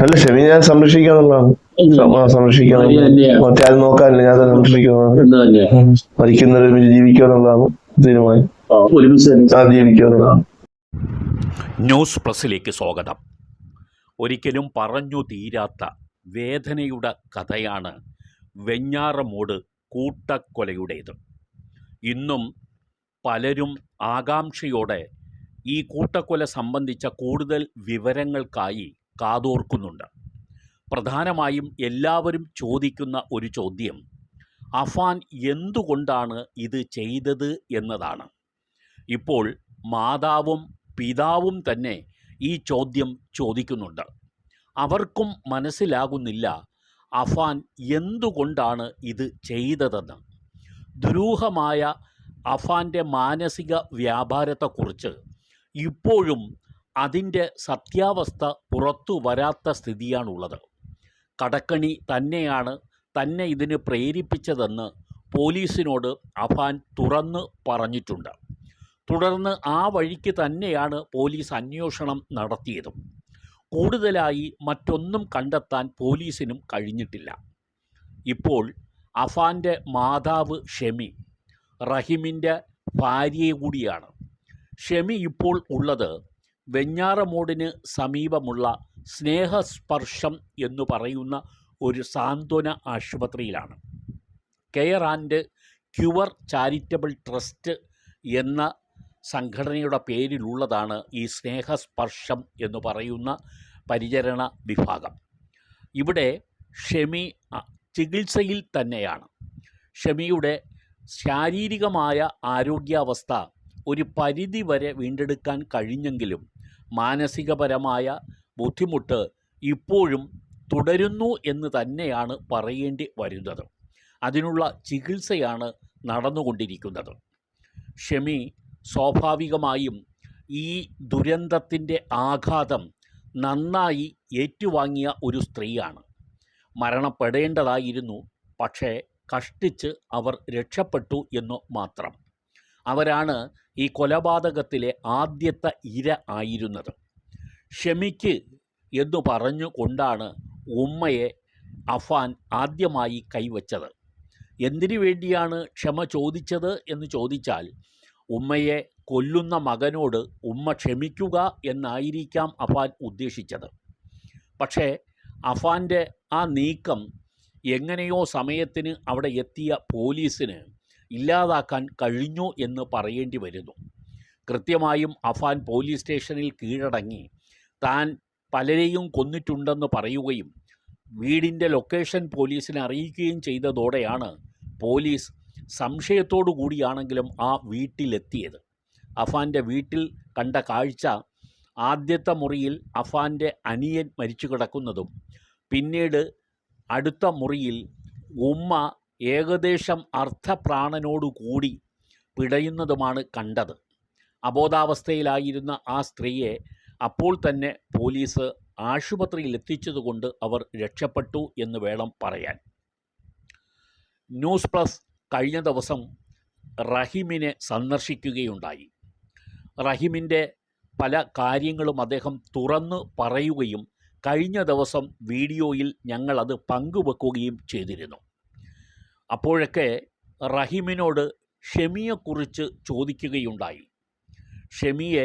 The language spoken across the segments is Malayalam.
അല്ല, ഷെമി ഞാൻ സംരക്ഷിക്കുക എന്നുള്ളതാണ്. സംരക്ഷിക്കണം, മറ്റാരും നോക്കാനില്ല, ഞാൻ തന്നെ സംരക്ഷിക്കണം. മരിക്കുന്നവരെ ജീവിക്കുക എന്നുള്ളതാണ് തീരുമാനം. ജീവിക്കുക എന്നുള്ളതാണ്. ന്യൂസ് പ്ലസിലേക്ക് സ്വാഗതം. ഒരിക്കലും പറഞ്ഞു തീരാത്ത വേദനയുടെ കഥയാണ് വെഞ്ഞാറമൂട് കൂട്ടക്കൊലയുടേത്. ഇന്നും പലരും ആകാംക്ഷയോടെ ഈ കൂട്ടക്കൊല സംബന്ധിച്ച കൂടുതൽ വിവരങ്ങൾക്കായി കാതോർക്കുന്നുണ്ട്. പ്രധാനമായും എല്ലാവരും ചോദിക്കുന്ന ഒരു ചോദ്യം, അഫാൻ എന്തുകൊണ്ടാണ് ഇത് ചെയ്തത് എന്നതാണ്. ഇപ്പോൾ മാതാവും പിതാവും തന്നെ ഈ ചോദ്യം ചോദിക്കുന്നുണ്ട്. അവർക്കും മനസ്സിലാകുന്നില്ല അഫാൻ എന്തുകൊണ്ടാണ് ഇത് ചെയ്തതെന്ന്. ദുരൂഹമായ അഫാൻ്റെ മാനസിക വ്യാപാരത്തെക്കുറിച്ച് ഇപ്പോഴും അതിൻ്റെ സത്യാവസ്ഥ പുറത്തു വരാത്ത സ്ഥിതിയാണുള്ളത്. കടക്കണി തന്നെയാണ് തന്നെ ഇതിന് പ്രേരിപ്പിച്ചതെന്ന് പോലീസിനോട് അഫാൻ തുറന്ന് പറഞ്ഞിട്ടുണ്ട്. തുടർന്ന് ആ വഴിക്ക് തന്നെയാണ് പോലീസ് അന്വേഷണം നടത്തിയതും. കൂടുതലായി മറ്റൊന്നും കണ്ടെത്താൻ പോലീസിനും കഴിഞ്ഞിട്ടില്ല. ഇപ്പോൾ അഫാൻ്റെ മാതാവ് ഷെമി റഹിമിൻ്റെ ഭാര്യ കൂടിയാണ്. ഷെമി ഇപ്പോൾ ഉള്ളത് വെഞ്ഞാറമൂടിന് സമീപമുള്ള സ്നേഹസ്പർശം എന്നു പറയുന്ന ഒരു സാന്ത്വന ആശുപത്രിയിലാണ്. Care and cure charitable trust എന്ന സംഘടനയുടെ പേരിലുള്ളതാണ് ഈ സ്നേഹസ്പർശം എന്ന് പറയുന്ന പരിചരണ വിഭാഗം. ഇവിടെ ഷെമി ചികിത്സയിൽ തന്നെയാണ്. ഷെമിയുടെ ശാരീരികമായ ആരോഗ്യാവസ്ഥ ഒരു പരിധി വരെ വീണ്ടെടുക്കാൻ കഴിഞ്ഞെങ്കിലും മാനസികപരമായ ബുദ്ധിമുട്ട് ഇപ്പോഴും തുടരുന്നു എന്ന് തന്നെയാണ് പറയേണ്ടി വരുന്നത്. അതിനുള്ള ചികിത്സയാണ് നടന്നുകൊണ്ടിരിക്കുന്നത്. ഷെമി സ്വാഭാവികമായും ഈ ദുരന്തത്തിൻ്റെ ആഘാതം നന്നായി ഏറ്റുവാങ്ങിയ ഒരു സ്ത്രീയാണ്. മരണപ്പെടേണ്ടതായിരുന്നു, പക്ഷേ കഷ്ടിച്ച് അവർ രക്ഷപ്പെട്ടു എന്നു മാത്രം. അവരാണ് ഈ കൊലപാതകത്തിലെ ആദ്യത്തെ ഇര ആയിരുന്നത്. ഷെമിക്ക് എന്നു പറഞ്ഞുകൊണ്ടാണ് ഉമ്മയെ അഫാൻ ആദ്യമായി കൈവച്ചത്. എന്തിനു വേണ്ടിയാണ് ക്ഷമ ചോദിച്ചത് എന്ന് ചോദിച്ചാൽ, ഉമ്മയെ കൊല്ലുന്ന മകനോട് ഉമ്മ ക്ഷമിക്കുക എന്നായിരിക്കാം അഫാൻ ഉദ്ദേശിച്ചത്. പക്ഷേ അഫാൻ്റെ ആ നീക്കം എങ്ങനെയോ സമയത്തിന് അവിടെ എത്തിയ പോലീസിന് ഇല്ലാതാക്കാൻ കഴിഞ്ഞു എന്ന് പറയേണ്ടി വരുന്നു. കൃത്യമായും അഫാൻ പോലീസ് സ്റ്റേഷനിൽ കീഴടങ്ങി താൻ പലരെയും കൊന്നിട്ടുണ്ടെന്ന് പറയുകയും വീടിൻ്റെ ലൊക്കേഷൻ പോലീസിനെ അറിയിക്കുകയും ചെയ്തതോടെയാണ് പോലീസ് സംശയത്തോടു കൂടിയാണെങ്കിലും ആ വീട്ടിലെത്തിയത്. അഫാൻ്റെ വീട്ടിൽ കണ്ട കാഴ്ച ആദ്യത്തെ മുറിയിൽ അഫാൻ്റെ അനിയൻ മരിച്ചു കിടക്കുന്നതും പിന്നീട് അടുത്ത മുറിയിൽ ഉമ്മ ഏകദേശം അർദ്ധപ്രാണനോടുകൂടി പിടയുന്നതുമാണ് കണ്ടത്. അബോധാവസ്ഥയിലായിരുന്ന ആ സ്ത്രീയെ അപ്പോൾ തന്നെ പോലീസ് ആശുപത്രിയിൽ എത്തിച്ചതുകൊണ്ട് അവർ രക്ഷപ്പെട്ടു എന്ന് വേണം പറയാൻ. ന്യൂസ് പ്ലസ് കഴിഞ്ഞ ദിവസം റഹിമിനെ സന്ദർശിക്കുകയുണ്ടായി. റഹിമിൻ്റെ പല കാര്യങ്ങളും അദ്ദേഹം തുറന്നു പറയുകയും കഴിഞ്ഞ ദിവസം വീഡിയോയിൽ ഞങ്ങളത് പങ്കുവെക്കുകയും ചെയ്തിരുന്നു. അപ്പോഴൊക്കെ റഹിമിനോട് ഷെമിയെക്കുറിച്ച് ചോദിക്കുകയുണ്ടായി. ഷെമിയെ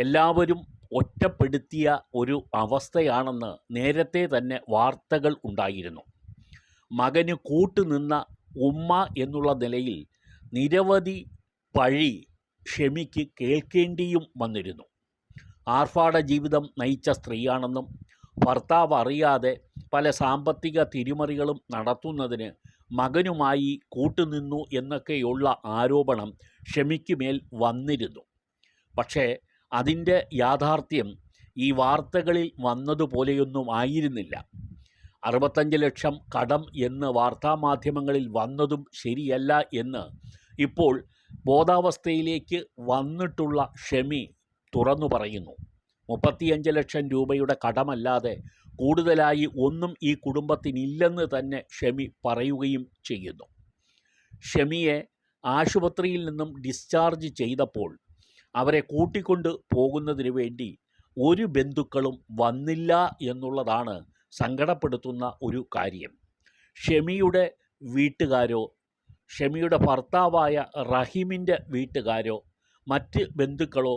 എല്ലാവരും ഒറ്റപ്പെടുത്തിയ ഒരു അവസ്ഥയാണെന്ന് നേരത്തെ തന്നെ വാർത്തകൾ ഉണ്ടായിരുന്നു. മകന് കൂട്ടുനിന്ന ഉമ്മ എന്നുള്ള നിലയിൽ നിരവധി പഴി ഷെമിക്ക് കേൾക്കേണ്ടിയും വന്നിരുന്നു. ആർഭാട ജീവിതം നയിച്ച സ്ത്രീയാണെന്നും ഭർത്താവ് അറിയാതെ പല സാമ്പത്തിക തിരിമറികളും നടത്തുന്നതിന് മകനുമായി കൂട്ടുനിന്നു എന്നൊക്കെയുള്ള ആരോപണം ഷെമിക്ക് മേൽ വന്നിരുന്നു. പക്ഷേ അതിൻ്റെ യാഥാർത്ഥ്യം ഈ വാർത്തകളിൽ വന്നതുപോലെയൊന്നും ആയിരുന്നില്ല. 65 ലക്ഷം കടം എന്ന് വാർത്താമാധ്യമങ്ങളിൽ വന്നതും ശരിയല്ല എന്ന് ഇപ്പോൾ ബോധാവസ്ഥയിലേക്ക് വന്നിട്ടുള്ള ഷെമി തുറന്നു പറയുന്നു. 35 ലക്ഷം രൂപയുടെ കടമല്ലാതെ കൂടുതലായി ഒന്നും ഈ കുടുംബത്തിനില്ലെന്ന് തന്നെ ഷെമി പറയുകയും ചെയ്യുന്നു. ഷെമിയെ ആശുപത്രിയിൽ നിന്നും ഡിസ്ചാർജ് ചെയ്തപ്പോൾ അവരെ കൂട്ടിക്കൊണ്ട് പോകുന്നതിന് വേണ്ടി ഒരു ബന്ധുക്കളും വന്നില്ല എന്നുള്ളതാണ് സങ്കടപ്പെടുത്തുന്ന ഒരു കാര്യം. ഷെമിയുടെ വീട്ടുകാരോ ഷെമിയുടെ ഭർത്താവായ റഹീമിൻ്റെ വീട്ടുകാരോ മറ്റ് ബന്ധുക്കളോ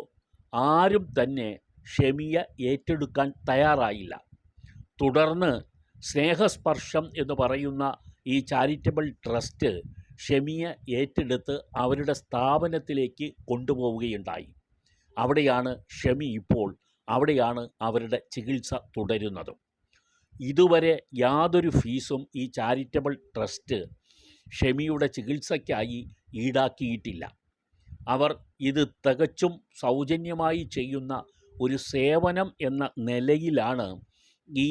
ആരും തന്നെ ഷെമിയെ ഏറ്റെടുക്കാൻ തയ്യാറായില്ല. തുടർന്ന് സ്നേഹസ്പർശം എന്ന് പറയുന്ന ഈ ചാരിറ്റബിൾ ട്രസ്റ്റ് ഷെമിയെ ഏറ്റെടുത്ത് അവരുടെ സ്ഥാപനത്തിലേക്ക് കൊണ്ടുപോവുകയുണ്ടായി. അവിടെയാണ് ഷെമി ഇപ്പോൾ അവിടെയാണ് അവരുടെ ചികിത്സ തുടരുന്നത്. ഇതുവരെ യാതൊരു ഫീസും ഈ ചാരിറ്റബിൾ ട്രസ്റ്റ് ഷെമിയുടെ ചികിത്സയ്ക്കായി ഈടാക്കിയിട്ടില്ല. അവർ ഇത് തികച്ചും സൗജന്യമായി ചെയ്യുന്ന ഒരു സേവനം എന്ന നിലയിലാണ് ഈ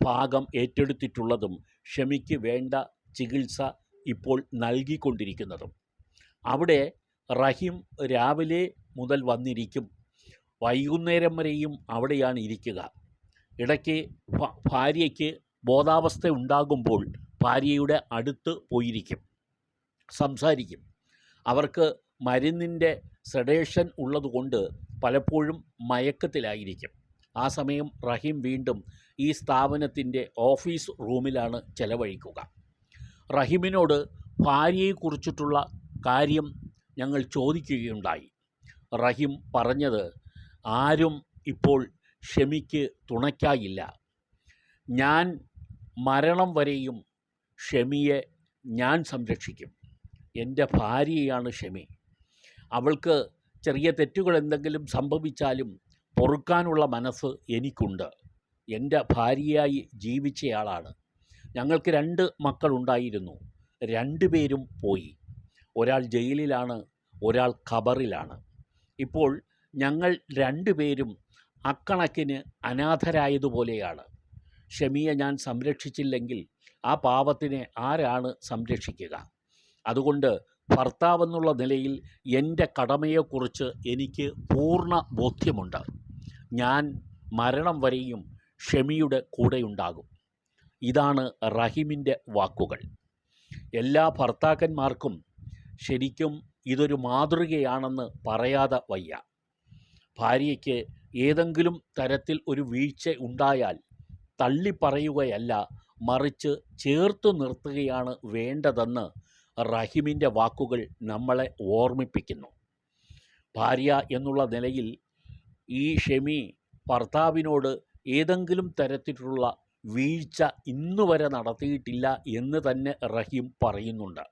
ഭാഗം ഏറ്റെടുത്തിട്ടുള്ളതും ഷെമിക്ക് വേണ്ട ചികിത്സ ഇപ്പോൾ നൽകിക്കൊണ്ടിരിക്കുന്നതും. അവിടെ റഹീം രാവിലെ മുതൽ വന്നിരിക്കും, വൈകുന്നേരം വരെയും അവിടെയാണ് ഇരിക്കുക. ഇടയ്ക്ക് ഭാര്യയ്ക്ക് ബോധാവസ്ഥ ഉണ്ടാകുമ്പോൾ ഭാര്യയുടെ അടുത്ത് പോയിരിക്കും, സംസാരിക്കും. അവർക്ക് മരുന്നിൻ്റെ സെഡേഷൻ ഉള്ളതുകൊണ്ട് പലപ്പോഴും മയക്കത്തിലായിരിക്കും. ആ സമയം റഹീം വീണ്ടും ഈ സ്ഥാപനത്തിൻ്റെ ഓഫീസ് റൂമിലാണ് ചെലവഴിക്കുക. റഹീമിനോട് ഭാര്യയെക്കുറിച്ചിട്ടുള്ള കാര്യം ഞങ്ങൾ ചോദിക്കുകയുണ്ടായി. റഹീം പറഞ്ഞത്, ആരും ഇപ്പോൾ ഷെമിക്ക് തുണയ്ക്കായില്ല. ഞാൻ മരണം വരെയും ഷെമിയെ ഞാൻ സംരക്ഷിക്കും. എൻ്റെ ഭാര്യയാണ് ഷെമി. അവൾക്ക് ചെറിയ തെറ്റുകൾ എന്തെങ്കിലും സംഭവിച്ചാലും പൊറുക്കാനുള്ള മനസ്സ് എനിക്കുണ്ട്. എൻ്റെ ഭാര്യയായി ജീവിച്ചയാളാണ്. ഞങ്ങൾക്ക് 2 മക്കളുണ്ടായിരുന്നു. 2 പേരും പോയി. ഒരാൾ ജയിലിലാണ്, ഒരാൾ ഖബറിലാണ്. ഇപ്പോൾ ഞങ്ങൾ 2 പേരും അക്കണക്കിന് അനാഥരായതുപോലെയാണ്. ഷെമിയെ ഞാൻ സംരക്ഷിച്ചില്ലെങ്കിൽ ആ പാവത്തിനെ ആരാണ് സംരക്ഷിക്കുക? അതുകൊണ്ട് ഭർത്താവെന്നുള്ള നിലയിൽ എൻ്റെ കടമയെക്കുറിച്ച് എനിക്ക് പൂർണ്ണ ബോധ്യമുണ്ട്. ഞാൻ മരണം വരെയും ഷെമിയുടെ കൂടെയുണ്ടാകും. ഇതാണ് റഹീമിൻ്റെ വാക്കുകൾ. എല്ലാ ഭർത്താക്കന്മാർക്കും ശരിക്കും ഇതൊരു മാതൃകയാണെന്ന് പറയാതെ വയ്യ. ഭാര്യയ്ക്ക് ഏതെങ്കിലും തരത്തിൽ ഒരു വീഴ്ച ഉണ്ടായാൽ തള്ളിപ്പറയുകയല്ല, മറിച്ച് ചേർത്തു നിർത്തുകയാണ് വേണ്ടതെന്ന് റഹീമിൻ്റെ വാക്കുകൾ നമ്മളെ ഓർമ്മിപ്പിക്കുന്നു. ഭാര്യ എന്നുള്ള നിലയിൽ ഈ ഷെമി ഭർത്താവിനോട് ഏതെങ്കിലും തരത്തിലുള്ള വീഴ്ച ഇന്നുവരെ നടത്തിയിട്ടില്ല എന്ന് തന്നെ റഹീം പറയുന്നുണ്ട്.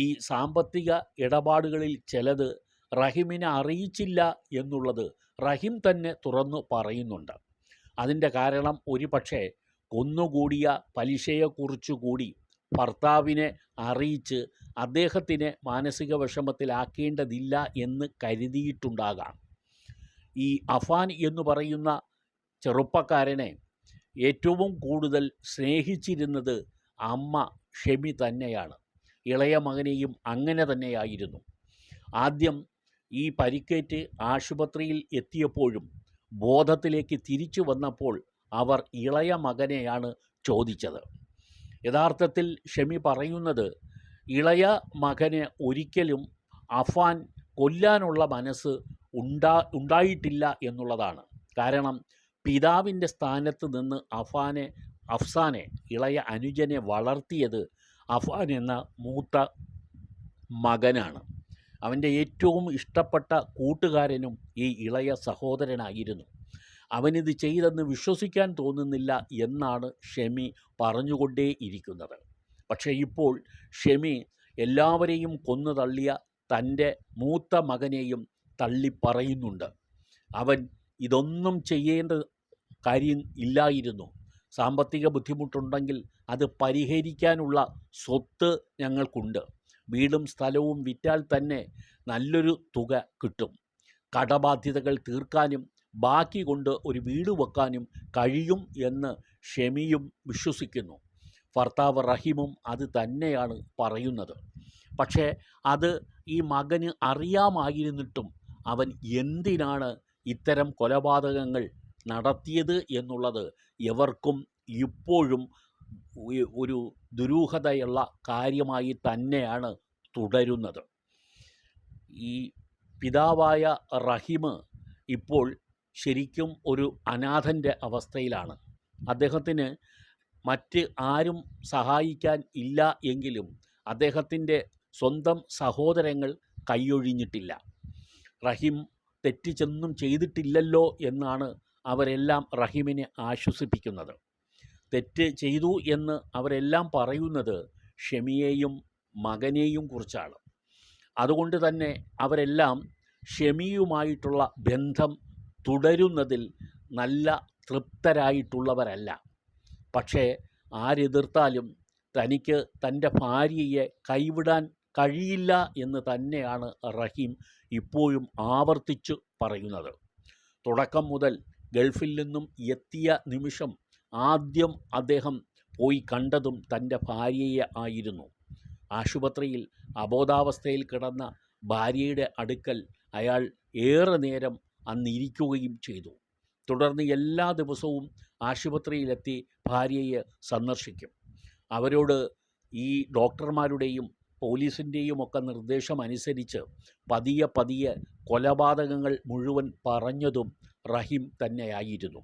ഈ സാമ്പത്തിക ഇടപാടുകളിൽ ചിലത് റഹീമിനെ അറിയിച്ചില്ല എന്നുള്ളത് റഹീം തന്നെ തുറന്നു പറയുന്നുണ്ട്. അതിൻ്റെ കാരണം ഒരുപക്ഷെ കൊന്നുകൂടിയ പലിശയെക്കുറിച്ചു കൂടി ഭർത്താവിനെ അറിയിച്ച് അദ്ദേഹത്തിനെ മാനസിക വിഷമത്തിലാക്കേണ്ടതില്ല എന്ന് കരുതിയിട്ടുണ്ടാകാം. ഈ അഫാൻ എന്ന് പറയുന്ന ചെറുപ്പക്കാരനെ ഏറ്റവും കൂടുതൽ സ്നേഹിച്ചിരുന്നത് അമ്മ ഷെമി തന്നെയാണ്. ഇളയ മകനെയും അങ്ങനെ തന്നെയായിരുന്നു. ആദ്യം ഈ പരിക്കേറ്റ് ആശുപത്രിയിൽ എത്തിയപ്പോഴും ബോധത്തിലേക്ക് തിരിച്ചു വന്നപ്പോൾ അവർ ഇളയ മകനെയാണ് ചോദിച്ചത്. യഥാർത്ഥത്തിൽ ഷെമി പറയുന്നത് ഇളയ മകന് ഒരിക്കലും അഫാൻ കൊല്ലാനുള്ള മനസ്സ് ഉണ്ടായിട്ടില്ല എന്നുള്ളതാണ്. കാരണം പിതാവിൻ്റെ സ്ഥാനത്ത് നിന്ന് അഫ്സാനെ ഇളയ അനുജനെ വളർത്തിയത് അഫാൻ എന്ന മൂത്ത മകനാണ്. അവൻ്റെ ഏറ്റവും ഇഷ്ടപ്പെട്ട കൂട്ടുകാരനും ഈ ഇളയ സഹോദരനായിരുന്നു. അവനിത് ചെയ്തെന്ന് വിശ്വസിക്കാൻ തോന്നുന്നില്ല എന്നാണ് ഷെമി പറഞ്ഞുകൊണ്ടേയിരിക്കുന്നത്. പക്ഷേ ഇപ്പോൾ ഷെമി എല്ലാവരെയും കൊന്നു തള്ളിയ തൻ്റെ മൂത്ത മകനെയും തള്ളിപ്പറയുന്നുണ്ട്. അവൻ ഇതൊന്നും ചെയ്യേണ്ട കാര്യം ഇല്ലായിരുന്നു. സാമ്പത്തിക ബുദ്ധിമുട്ടുണ്ടെങ്കിൽ അത് പരിഹരിക്കാനുള്ള സ്വത്ത് ഞങ്ങൾക്കുണ്ട്. വീടും സ്ഥലവും വിറ്റാൽ തന്നെ നല്ലൊരു തുക കിട്ടും. കടബാധ്യതകൾ തീർക്കാനും ബാക്കി കൊണ്ട് ഒരു വീട് വെക്കാനും കഴിയും എന്ന് ഷെമിയും വിശ്വസിക്കുന്നു. ഭർത്താവ് റഹീമും അത് തന്നെയാണ് പറയുന്നത്. പക്ഷേ അത് ഈ മകന് അറിയാമായിരുന്നിട്ടും അവൻ എന്തിനാണ് ഇത്തരം കൊലപാതകങ്ങൾ നടത്തിയത് എന്നുള്ളത് എവർക്കും ഇപ്പോഴും ഒരു ദുരൂഹതയുള്ള കാര്യമായി തന്നെയാണ് തുടരുന്നത്. ഈ പിതാവായ റഹീം ഇപ്പോൾ ശരിക്കും ഒരു അനാഥൻ്റെ അവസ്ഥയിലാണ്. അദ്ദേഹത്തിന് മറ്റ് ആരും സഹായിക്കാൻ ഇല്ല എങ്കിലും അദ്ദേഹത്തിൻ്റെ സ്വന്തം സഹോദരങ്ങൾ കൈയൊഴിഞ്ഞിട്ടില്ല. റഹീം തെറ്റിച്ചൊന്നും ചെയ്തിട്ടില്ലല്ലോ എന്നാണ് അവരെല്ലാം റഹീമിനെ ആശ്വസിപ്പിക്കുന്നത്. തെറ്റ് ചെയ്തു എന്ന് അവരെല്ലാം പറയുന്നത് ഷെമിയെയും മകനെയും കുറിച്ചാണ്. അതുകൊണ്ട് തന്നെ അവരെല്ലാം ഷെമിയുമായിട്ടുള്ള ബന്ധം തുടരുന്നതിൽ നല്ല തൃപ്തരായിട്ടുള്ളവരല്ല. പക്ഷേ ആരെതിർത്താലും തനിക്ക് തൻ്റെ ഭാര്യയെ കൈവിടാൻ കഴിയില്ല എന്ന് തന്നെയാണ് റഹീം ഇപ്പോഴും ആവർത്തിച്ചു പറയുന്നത്. തുടക്കം മുതൽ ഗൾഫിൽ നിന്നും എത്തിയ നിമിഷം ആദ്യം അദ്ദേഹം പോയി കണ്ടതും തൻ്റെ ഭാര്യയെ ആയിരുന്നു. ആശുപത്രിയിൽ അബോധാവസ്ഥയിൽ കിടന്ന ഭാര്യയുടെ അടുക്കൽ അയാൾ ഏറെ നേരം അന്നിരിക്കുകയും ചെയ്തു. തുടർന്ന് എല്ലാ ദിവസവും ആശുപത്രിയിലെത്തി ഭാര്യയെ സന്ദർശിക്കും. അവരോട് ഈ ഡോക്ടർമാരുടെയും പോലീസിൻ്റെയും ഒക്കെ നിർദ്ദേശമനുസരിച്ച് പതിയെ പതിയെ കൊലപാതകങ്ങൾ മുഴുവൻ പറഞ്ഞതും റഹീം തന്നെയായിരുന്നു.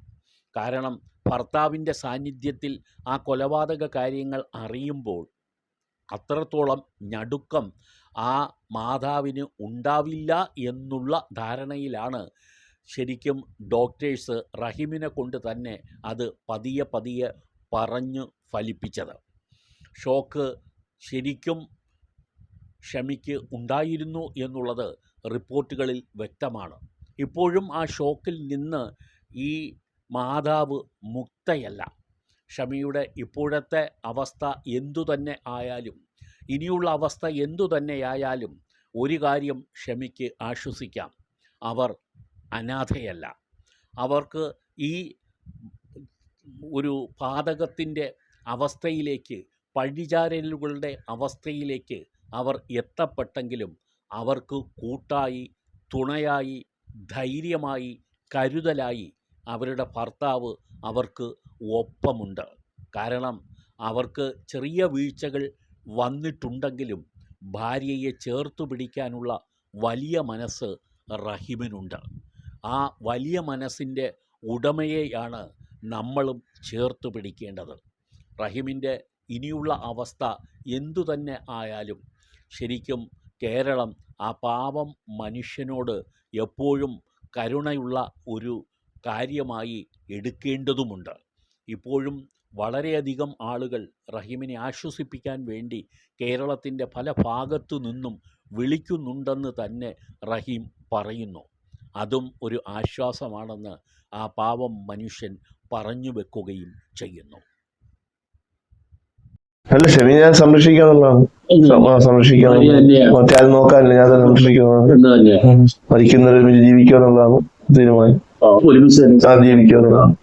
കാരണം ഭർത്താവിൻ്റെ സാന്നിധ്യത്തിൽ ആ കൊലപാതക കാര്യങ്ങൾ അറിയുമ്പോൾ അത്രത്തോളം ഞടുക്കം ആ മാതാവിന് ഉണ്ടാവില്ല എന്നുള്ള ധാരണയിലാണ് ശരിക്കും ഡോക്ടേഴ്സ് റഹീമിനെ കൊണ്ട് തന്നെ അത് പതിയെ പതിയെ പറഞ്ഞു ഫലിപ്പിച്ചത്. ഷോക്ക് ശരിക്കും ഷമിക്ക് ഉണ്ടായിരുന്നു എന്നുള്ളത് റിപ്പോർട്ടുകളിൽ വ്യക്തമാണ്. ഇപ്പോഴും ആ ഷോക്കിൽ നിന്ന് ഈ മാതാവ് മുക്തയല്ല. ഷമിയുടെ ഇപ്പോഴത്തെ അവസ്ഥ എന്തു തന്നെ ആയാലും, ഇനിയുള്ള അവസ്ഥ എന്തു തന്നെയായാലും ഒരു കാര്യം ഷമിക്ക് ആശ്വസിക്കാം, അവർ അനാഥയല്ല. അവർക്ക് ഈ ഒരു പാതകത്തിൻ്റെ അവസ്ഥയിലേക്ക്, പഴിചാരലുകളുടെ അവസ്ഥയിലേക്ക് അവർ എത്തപ്പെട്ടെങ്കിലും അവർക്ക് കൂട്ടായി, തുണയായി, ധൈര്യമായി, കരുതലായി അവരുടെ ഭർത്താവ് അവർക്ക് ഒപ്പമുണ്ട്. കാരണം അവർക്ക് ചെറിയ വീഴ്ചകൾ വന്നിട്ടുണ്ടെങ്കിലും ഭാര്യയെ ചേർത്തു പിടിക്കാനുള്ള വലിയ മനസ്സ് റഹീമിനുണ്ട്. ആ വലിയ മനസ്സിൻ്റെ ഉടമയെയാണ് നമ്മളും ചേർത്ത് പിടിക്കേണ്ടത്. റഹീമിൻ്റെ ഇനിയുള്ള അവസ്ഥ എന്തു തന്നെ ആയാലും ശരിക്കും കേരളം ആ പാവം മനുഷ്യനോട് എപ്പോഴും കരുണയുള്ള ഒരു കാര്യമായി എടുക്കേണ്ടതുമുണ്ട്. ഇപ്പോഴും വളരെയധികം ആളുകൾ റഹീമിനെ ആശ്വസിപ്പിക്കാൻ വേണ്ടി കേരളത്തിൻ്റെ പല ഭാഗത്തു നിന്നും വിളിക്കുന്നുണ്ടെന്ന് തന്നെ റഹീം പറയുന്നു. അതും ഒരു ആശ്വാസമാണെന്ന് ആ പാവം മനുഷ്യൻ പറഞ്ഞു വെക്കുകയും ചെയ്യുന്നു. അല്ല, ഷെമി ഞാൻ സംരക്ഷിക്കാന്നുള്ളതാണ്. സംരക്ഷിക്കാൻ മറ്റാരും നോക്കാനില്ല, ഞാൻ തന്നെ സംരക്ഷിക്കുന്നത്. മരിക്കുന്നവരെ ജീവിക്കുക എന്നുള്ളതാണ് തീരുമാനം. ജീവിക്കുക എന്നുള്ളതാണ്.